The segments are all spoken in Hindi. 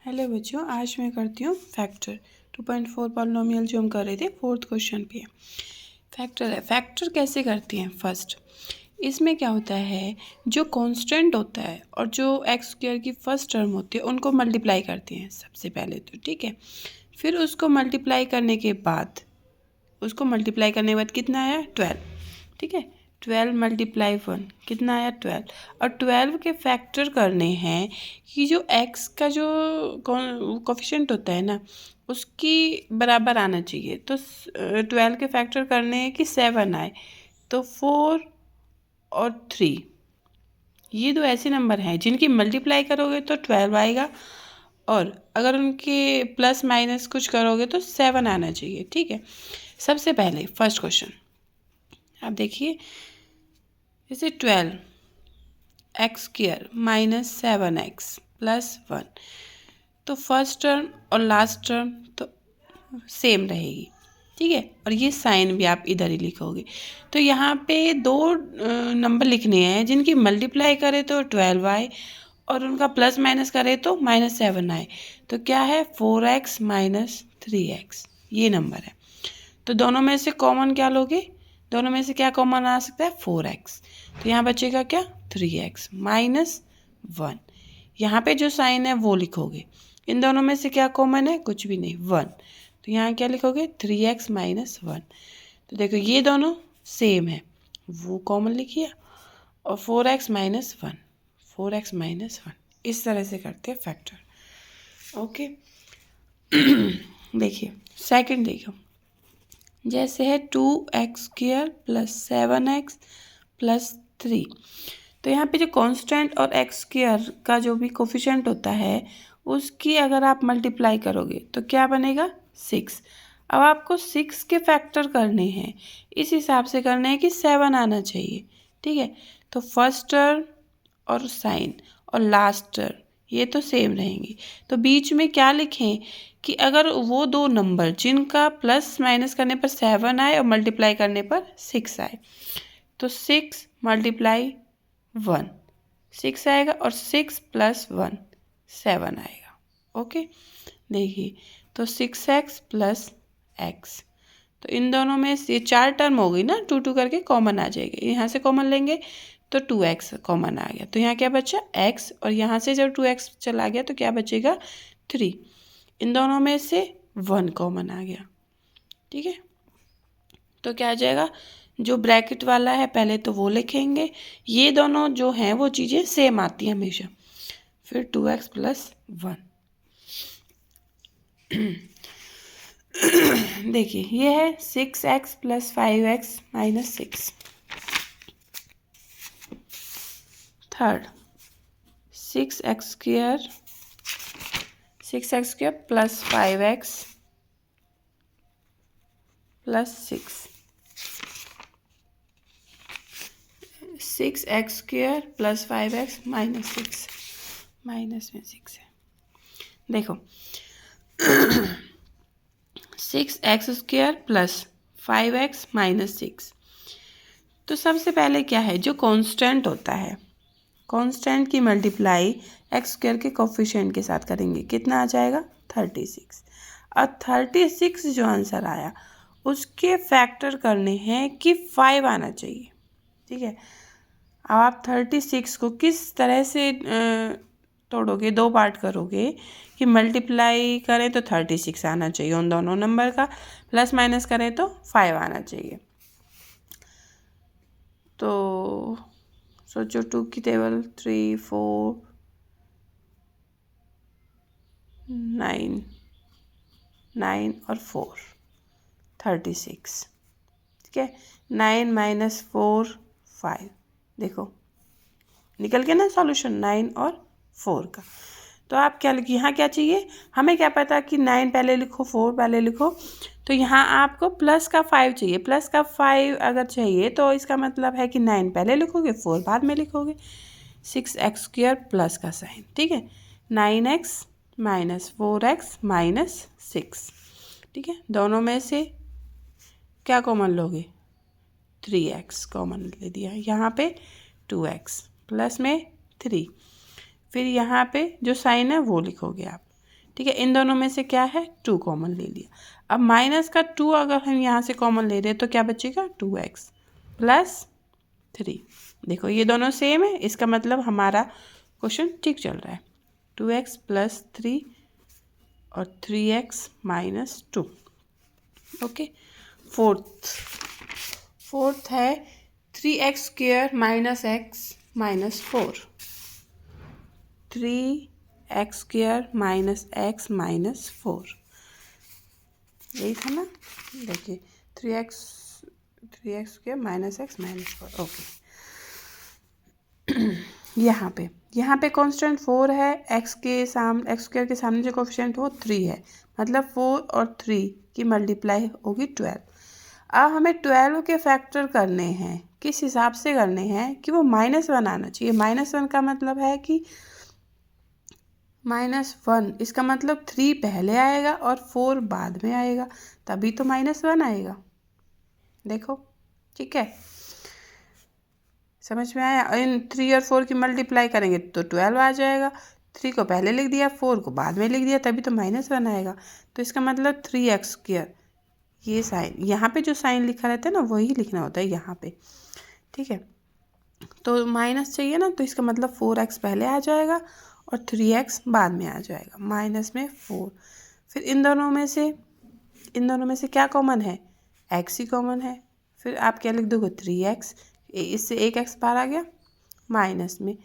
हेलो बच्चों, आज मैं करती हूँ फैक्टर 2.4 पॉलिनोमियल जो हम कर रहे थे। फोर्थ क्वेश्चन पे फैक्टर है। फैक्टर कैसे करती हैं? फर्स्ट इसमें क्या होता है, जो कांस्टेंट होता है और जो एक्स स्क्वायर की फर्स्ट टर्म होती है उनको मल्टीप्लाई करती हैं सबसे पहले तो, ठीक है। फिर उसको मल्टीप्लाई करने के बाद कितना आया? 12, ठीक है। 12 मल्टीप्लाई 1 कितना आया? 12। और 12 के फैक्टर करने हैं कि जो x का जो कोफिशिएंट होता है ना उसकी बराबर आना चाहिए। तो 12 के फैक्टर करने हैं कि 7 आए, तो 4 और 3 ये दो ऐसे नंबर हैं जिनकी मल्टीप्लाई करोगे तो 12 आएगा, और अगर उनके प्लस माइनस कुछ करोगे तो 7 आना चाहिए, ठीक है। सबसे पहले फर्स्ट क्वेश्चन आप देखिए, जैसे 12 x square minus 7x plus 1, तो फर्स्ट टर्म और लास्ट टर्म तो सेम रहेगी, ठीक है। और ये साइन भी आप इधर ही लिखोगे। तो यहाँ पे दो नंबर लिखने हैं जिनकी मल्टीप्लाई करें तो 12 आए और उनका प्लस माइनस करें तो -7 आए। तो क्या है? 4x माइनस 3x, ये नंबर है। तो दोनों में से कॉमन क्या लोगे? दोनों में से क्या कॉमन आ सकता है? 4x। तो यहाँ बचेगा क्या? 3x minus 1। यहाँ पे जो साइन है वो लिखोगे। इन दोनों में से क्या कॉमन है? कुछ भी नहीं, 1। तो यहाँ क्या लिखोगे? 3x minus 1। तो देखो ये दोनों सेम है, वो कॉमन लिखिए। और 4x माइनस 1, 4x माइनस 1, इस तरह से करते हैं फैक्टर। ओके देखिए सेकंड देखो, जैसे है 2x square plus 7x plus 3। तो यहाँ पे जो कांस्टेंट और x स्क्वायर का जो भी कोफिशिएंट होता है उसकी अगर आप मल्टीप्लाई करोगे तो क्या बनेगा? 6। अब आपको 6 के फैक्टर करने हैं, इस हिसाब से करने हैं कि 7 आना चाहिए, ठीक है। तो फर्स्ट टर्म और साइन और लास्ट टर्म ये तो सेम रहेंगी। तो बीच में क्या लिखें कि अगर वो दो नंबर जिनका प्लस माइनस करने पर 7 आए और मल्टीप्लाई करने पर 6 आए, तो 6 मल्टीप्लाई 1 6 आएगा और 6 प्लस 1 7 आएगा। ओके देखिए, तो 6x प्लस x, तो इन दोनों में से 4 टर्म हो गई ना, 2 करके कॉमन आ जाएगी। यहाँ से कॉमन लेंगे तो 2x कॉमन आ गया, तो यहाँ क्या बचा? x, और यहाँ से जब 2x चला गया तो क्या बचेगा? 3। इन दोनों में से 1 कॉमन आ गया, ठीक है। तो क्या आ जाएगा? जो ब्रैकेट वाला है पहले तो वो लिखेंगे, ये दोनों जो हैं वो चीज़ें सेम आती हैं हमेशा। फिर 2x प्लस 1 देखिए ये है 6x plus 5x minus 6। Third 6x square plus 5x plus 6x square plus 5x minus 6, minus में 6 है। देखो 6x square plus 5x minus 6, तो सबसे पहले क्या है, जो कांस्टेंट होता है कांस्टेंट की मल्टीप्लाई एक्स स्क्वायर के कोफिशिएंट के साथ करेंगे, कितना आ जाएगा? 36। और 36 जो आंसर आया उसके फैक्टर करने हैं कि 5 आना चाहिए, ठीक है। अब आप 36 को किस तरह से तोड़ोगे, दो पार्ट करोगे कि मल्टीप्लाई करें तो 36 आना चाहिए उन दोनों नंबर का, प्लस माइनस करें तो 5 आना चाहिए। तो सोचो 2 की टेबल 3 4 9 और 4 36, ठीक है। 9 माइनस 4 5, देखो निकल के ना सॉल्यूशन 9 और 4 का। तो आप क्या लिखिए, यहाँ क्या चाहिए हमें? क्या पता कि 9 पहले लिखो 4 पहले लिखो, तो यहाँ आपको प्लस का 5 चाहिए। प्लस का 5 अगर चाहिए तो इसका मतलब है कि 9 पहले लिखोगे 4 बाद में लिखोगे। 6x स्क्वायर प्लस का साइन, ठीक है। 9x माइनस 4x माइनस 6, ठीक है। दोनों में से क्या कॉमन लोगे? 3x कॉमन ले दिया, यहाँ पे 2x प्लस में 3, फिर यहाँ पे जो साइन है वो लिखोगे आप, ठीक है, इन दोनों में से क्या है 2 कॉमन ले लिया। अब माइनस का 2 अगर हम यहाँ से कॉमन ले रहे हैं तो क्या बचेगा 2x प्लस 3। देखो ये दोनों सेम है, इसका मतलब हमारा क्वेश्चन ठीक चल रहा है। 2x प्लस 3 और 3x माइनस 2। ओके, फोर्थ है 3x square minus x minus 4। 3x square minus x minus 4, यही था ना। देखिए 3x square minus x minus 4। Okay, यहाँ पे कांस्टेंट 4 है, x स्क्वायर के सामने जो कोफिशिएंट हो 3 है, मतलब 4 और 3 की मल्टीप्लाई होगी 12। अब हमें 12 के फैक्टर करने हैं, किस हिसाब से करने हैं कि वो -1 आना चाहिए। -1 का मतलब है कि -1, इसका मतलब 3 पहले आएगा और 4 बाद में आएगा, तभी तो -1 आएगा। देखो ठीक है, समझ में आया। इन 3 और 4 की मल्टीप्लाई करेंगे तो 12 आ जाएगा। 3 को पहले लिख दिया, 4 को बाद में लिख दिया, तभी तो -1 आएगा। तो इसका मतलब 3x स्क्वायर, ये साइन यहाँ पे जो साइन लिखा रहता है ना वही लिखना होता है यहाँ पे, ठीक है। तो माइनस चाहिए ना, तो इसका मतलब 4x पहले आ जाएगा और 3x बाद में आ जाएगा, माइनस में 4। फिर इन दोनों में से क्या कॉमन है, x ही कॉमन है। फिर आप क्या लिख दोगे 3x, इससे एक x बाहर आ गया माइनस में,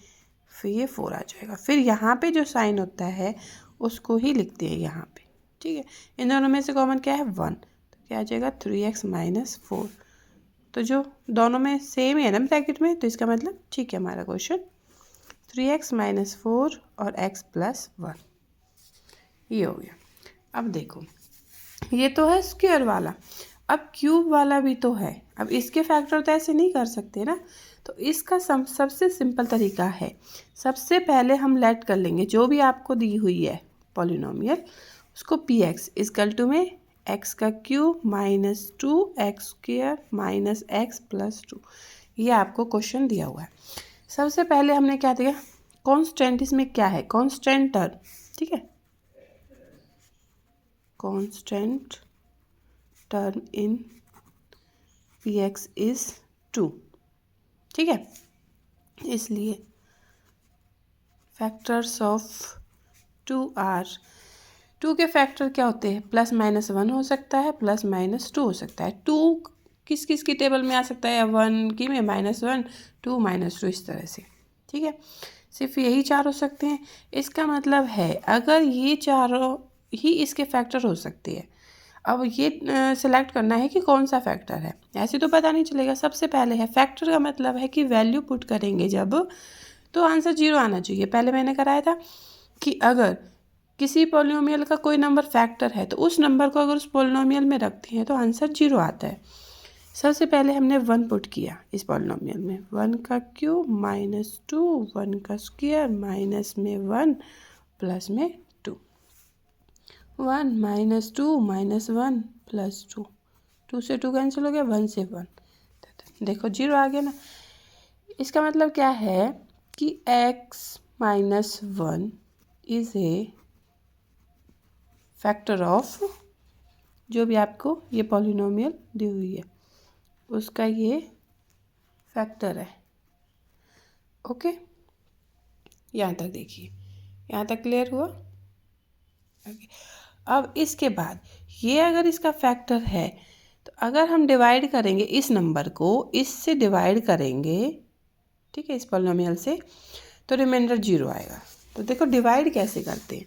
फिर ये 4 आ जाएगा। फिर यहाँ पे जो साइन होता है उसको ही लिखते हैं यहाँ पे, ठीक है। इन दोनों में से कॉमन क्या है 1, तो क्या आ जाएगा 3x माइनस 4। तो जो दोनों में सेम है ना ब्रैकेट में, तो इसका मतलब ठीक है हमारा क्वेश्चन 3x माइनस 4 और x प्लस 1, ये हो गया। अब देखो ये तो है स्क्वायर वाला, अब क्यूब वाला भी तो है। अब इसके फैक्टर तो ऐसे नहीं कर सकते ना, तो इसका सबसे सिंपल तरीका है, सबसे पहले हम लेट कर लेंगे जो भी आपको दी हुई है पॉलिनोमियल, उसको px इक्वल टू में x का cube minus 2x square minus x plus 2, ये आपको क्वेश्चन दिया हुआ है। सबसे पहले हमने क्या दिया, कांस्टेंट, इसमें क्या है कांस्टेंट टर्म, ठीक है, constant term in px is 2, ठीक है। इसलिए फैक्टर्स ऑफ 2 आर, 2 के फैक्टर क्या होते हैं, +-1 हो सकता है, +-2 हो सकता है। 2 किस किस की टेबल में आ सकता है, 1 की में -1, 2 -2, इस तरह से, ठीक है। सिर्फ यही 4 हो सकते हैं। इसका मतलब है अगर ये चारों ही इसके फैक्टर हो सकते हैं, अब ये सिलेक्ट करना है कि कौन सा फैक्टर है, ऐसे तो पता नहीं चलेगा। सबसे पहले है फैक्टर का मतलब है कि वैल्यू पुट करेंगे जब, तो आंसर 0 आना चाहिए। पहले मैंने कराया था कि अगर किसी पॉलिनोमियल का कोई नंबर फैक्टर है तो उस नंबर को अगर उस पॉलिनोमियल में रखते हैं तो आंसर 0 आता है। सबसे पहले हमने 1 पुट किया इस पॉलिनोमियल में, 1 का क्यूब माइनस 2, 1 का स्क्वायर माइनस में 1 प्लस में 2, 1 माइनस 2 माइनस 1 प्लस 2, 2 से 2 कैंसिल हो गया, 1 से 1, देखो 0 आ गया ना। इसका मतलब क्या है कि x minus 1 is a factor of, जो भी आपको ये पॉलिनोमियल दी हुई है उसका ये फैक्टर है। ओके, यहाँ तक देखिए, यहाँ तक क्लियर हुआ। ओके, अब इसके बाद ये अगर इसका फैक्टर है तो अगर हम डिवाइड करेंगे इस नंबर को, इससे डिवाइड करेंगे, ठीक है, इस पॉलिनोमियल से, तो रिमाइंडर 0 आएगा। तो देखो डिवाइड कैसे करते हैं,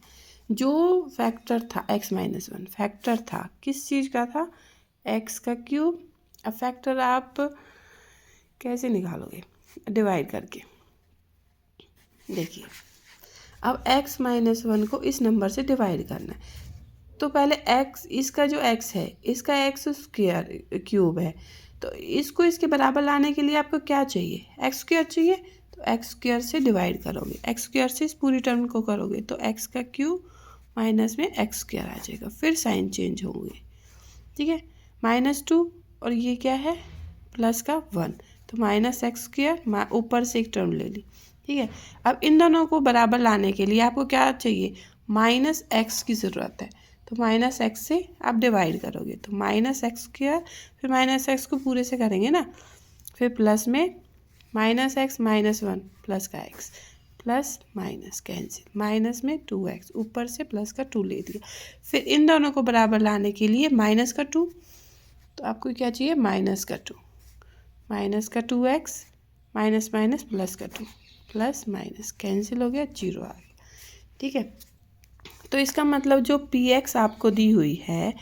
जो फैक्टर था x माइनस 1 फैक्टर था किस चीज़ का था, x का क्यूब। अब फैक्टर आप कैसे निकालोगे, डिवाइड करके। देखिए अब x माइनस 1 को इस नंबर से डिवाइड करना है, तो पहले x, इसका जो x है इसका x स्क्वायर क्यूब है, तो इसको इसके बराबर लाने के लिए आपको क्या चाहिए, x स्क्वायर चाहिए, तो x स्क्वायर से डिवाइड करोगे, x स्क्वायर से इस पूरी टर्म को करोगे तो x का क्यूब माइनस में x स्क्वायर आ जाएगा, फिर साइन चेंज होंगे, ठीक है, -2 और ये क्या है प्लस का 1, तो माइनस x स्क्वायर, ऊपर से एक टर्म ले ली, ठीक है। अब इन दोनों को बराबर लाने के लिए आपको क्या चाहिए, माइनस एक्स की ज़रूरत है, तो माइनस एक्स से आप डिवाइड करोगे तो माइनस एक्स स्क्वायर, फिर माइनस एक्स को पूरे से करेंगे ना, फिर प्लस में minus x minus one plus का x, plus minus cancel, minus में 2x, ऊपर से प्लस का 2 ले दिया। फिर इन दोनों को बराबर लाने के लिए माइनस का 2, तो आपको क्या चाहिए माइनस का 2, माइनस का 2x, माइनस माइनस प्लस का 2, प्लस माइनस कैंसिल हो गया, 0 आ गया। ठीक है, तो इसका मतलब जो px आपको दी हुई है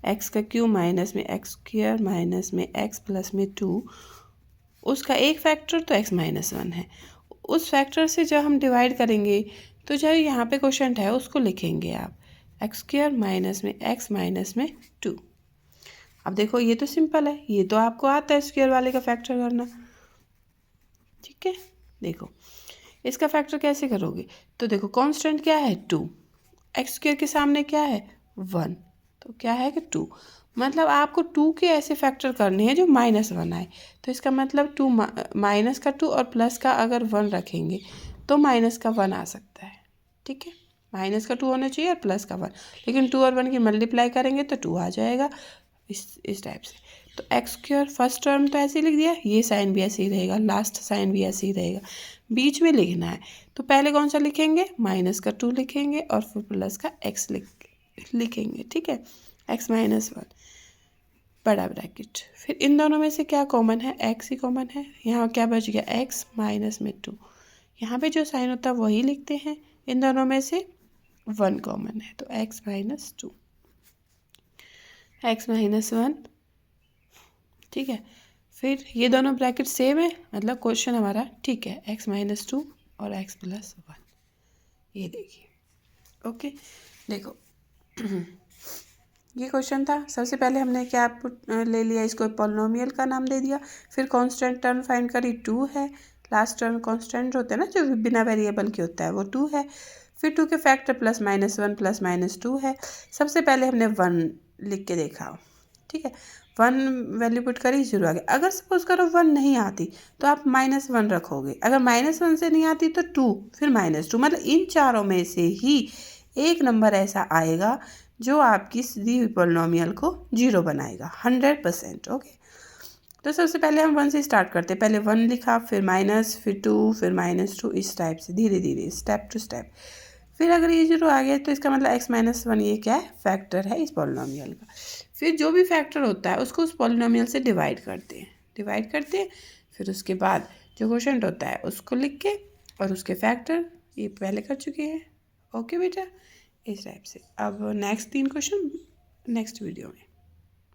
x का क्यूब माइनस में एक्स स्क्वायर माइनस में x प्लस में 2, उसका एक फैक्टर तो x माइनस 1 है। उस फैक्टर से जब हम डिवाइड करेंगे तो जो यहाँ पे क्वेश्चन है उसको लिखेंगे आप एक्स स्क्वायर माइनस में x माइनस में 2। अब देखो ये तो सिंपल है, ये तो आपको आता है स्क्वायर वाले का फैक्टर करना। ठीक है, देखो इसका फैक्टर कैसे करोगे, तो देखो कांस्टेंट क्या है 2, एक्स स्क्वायर के सामने क्या है 1, तो क्या है कि 2, मतलब आपको 2 के ऐसे फैक्टर करने हैं जो -1 आए। तो इसका मतलब 2 माइनस का 2 और प्लस का अगर 1 रखेंगे तो माइनस का 1 आ सकता है। ठीक है, माइनस का 2 होना चाहिए और प्लस का 1, लेकिन 2 और 1 की मल्टीप्लाई करेंगे तो 2 आ जाएगा इस टाइप से। तो एक्स स्क्वायर फर्स्ट टर्म तो ऐसे ही लिख दिया, ये साइन भी ऐसे ही रहेगा, लास्ट साइन भी ऐसे ही रहेगा, बीच में लिखना है तो पहले कौन सा लिखेंगे माइनस का 2 लिखेंगे और फिर प्लस का x लिखेंगे। ठीक है, x माइनस 1 बड़ा ब्रैकेट, फिर इन दोनों में से क्या कॉमन है, x ही कॉमन है, यहाँ क्या बच गया x माइनस में 2, यहाँ पे जो साइन होता है वही लिखते हैं, इन दोनों में से 1 कॉमन है तो x माइनस 2, x माइनस 1। ठीक है, फिर ये दोनों ब्रैकेट सेम है, मतलब क्वेश्चन हमारा ठीक है, x माइनस 2 और x प्लस 1, ये देखिए। ओके, देखो ये क्वेश्चन था, सबसे पहले हमने क्या ले लिया, इसको पॉलिनोमियल का नाम दे दिया, फिर कांस्टेंट टर्म फाइंड करी 2 है, लास्ट टर्म कांस्टेंट होते हैं ना जो बिना वेरिएबल के होता है वो 2 है, फिर 2 के factor plus minus 1 plus minus 2 है। सबसे पहले हमने 1 लिख के देखा, ठीक है, 1 वैल्यू पुट करी 0 आ गया। अगर सपोज करो 1 नहीं आती तो आप -1 रखोगे, अगर -1 से नहीं आती तो 2, फिर -2, मतलब इन चारों में से ही एक नंबर ऐसा आएगा जो आपकी दी हुई पॉलिनोमियल को 0 बनाएगा 100%। ओके, तो सबसे पहले हम 1 से स्टार्ट करते हैं, पहले 1 लिखा, फिर माइनस, फिर 2, फिर -2, इस टाइप से धीरे धीरे स्टेप टू स्टेप। फिर अगर ये 0 आ गया तो इसका मतलब x माइनस 1 ये क्या है, फैक्टर है इस पॉलिनोमियल का। फिर जो भी फैक्टर होता है उसको उस पॉलिनोमियल से डिवाइड करते हैं, फिर उसके बाद जो क्वोशंट होता है उसको लिख के और उसके फैक्टर ये पहले कर चुके हैं। ओके बेटा, इस टाइप से। अब नेक्स्ट 3 क्वेश्चन नेक्स्ट वीडियो में।